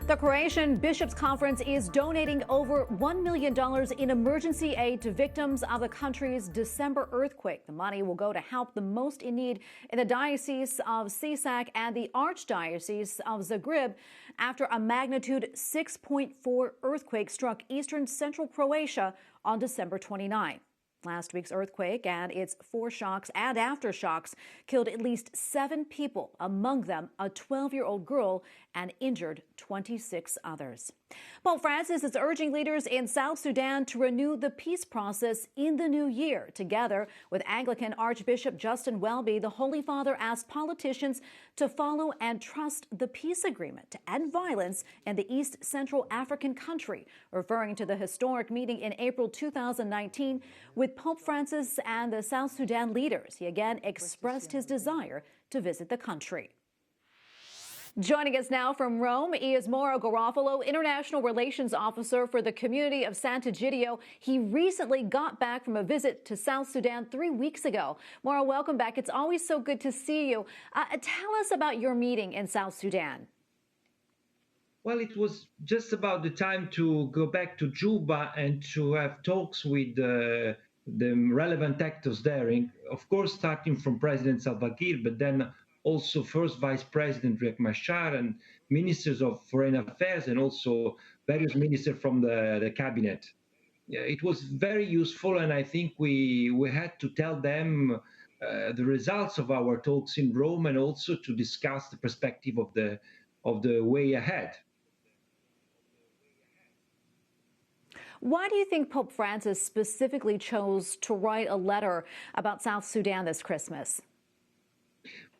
The Croatian Bishops' Conference is donating over $1 million in emergency aid to victims of the country's December earthquake. The money will go to help the most in need in the Diocese of Sisak and the Archdiocese of Zagreb after a magnitude 6.4 earthquake struck eastern central Croatia on December 29. Last week's earthquake and its foreshocks and aftershocks killed at least 7 people, among them a 12-year-old girl, and injured 26 others. Pope Francis is urging leaders in South Sudan to renew the peace process in the new year. Together with Anglican Archbishop Justin Welby, the Holy Father asked politicians to follow and trust the peace agreement to end violence in the East Central African country, referring to the historic meeting in April 2019 with Pope Francis and the South Sudan leaders. He again expressed his desire to visit the country. Joining us now from Rome is Mauro Garofalo, International Relations Officer for the Community of Sant'Egidio. He recently got back from a visit to South Sudan 3 weeks ago. Mauro, welcome back. It's always so good to see you. Tell us about your meeting in South Sudan. Well, it was just about the time to go back to Juba and to have talks with the relevant actors there. Of course, starting from President Salva Kiir, but then also first Vice President Riek Machar and ministers of foreign affairs and also various ministers from the cabinet. It was very useful, and I think we had to tell them the results of our talks in Rome and also to discuss the perspective of the way ahead. Why do you think Pope Francis specifically chose to write a letter about South Sudan this Christmas?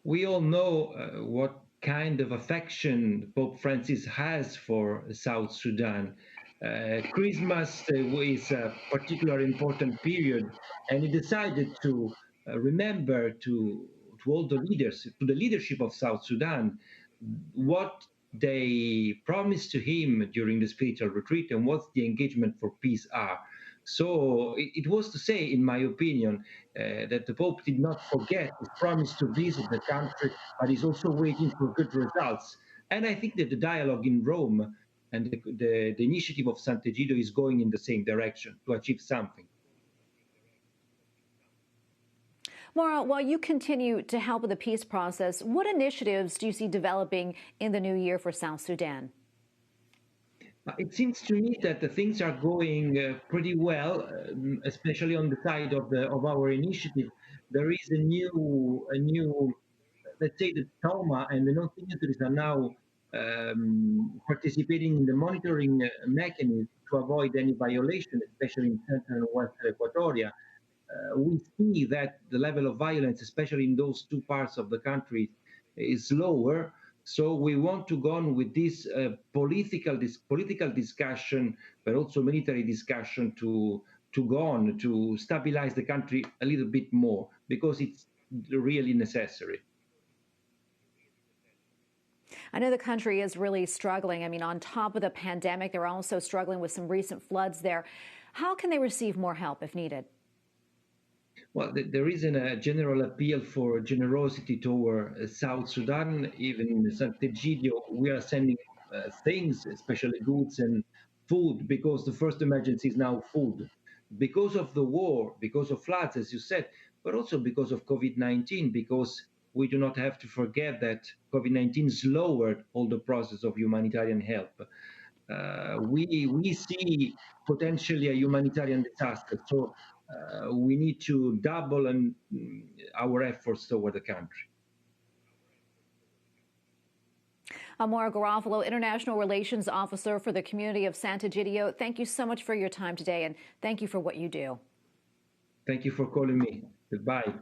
We all know what kind of affection Pope Francis has for South Sudan. Christmas is a particularly important period, and he decided to remember to all the leaders, to the leadership of South Sudan, what they promised to him during the spiritual retreat and what the engagement for peace are. So it was to say, in my opinion, that the Pope did not forget his promise to visit the country, but is also waiting for good results. And I think that the dialogue in Rome and the initiative of Sant'Egidio is going in the same direction to achieve something. Mauro, while you continue to help with the peace process, what initiatives do you see developing in the new year for South Sudan? It seems to me that the things are going pretty well, especially on the side of our initiative. There is a new, let's say, the Toma and the non-signatories are now participating in the monitoring mechanism to avoid any violation, especially in Central and Western Equatoria. We see that the level of violence, especially in those two parts of the country, is lower. So we want to go on with this political discussion, but also military discussion to go on to stabilize the country a little bit more, because it's really necessary. I know the country is really struggling. I mean, on top of the pandemic, they're also struggling with some recent floods there. How can they receive more help if needed? Well, there is a general appeal for generosity toward South Sudan. Even in Sant'Egidio, we are sending things, especially goods and food, because the first emergency is now food. Because of the war, because of floods, as you said, but also because of COVID-19, because we do not have to forget that COVID-19 lowered all the process of humanitarian help. We see potentially a humanitarian disaster. So we need to double our efforts toward the country. Mauro Garofalo, International Relations Officer for the Community of Sant'Egidio, thank you so much for your time today, and thank you for what you do. Thank you for calling me. Goodbye.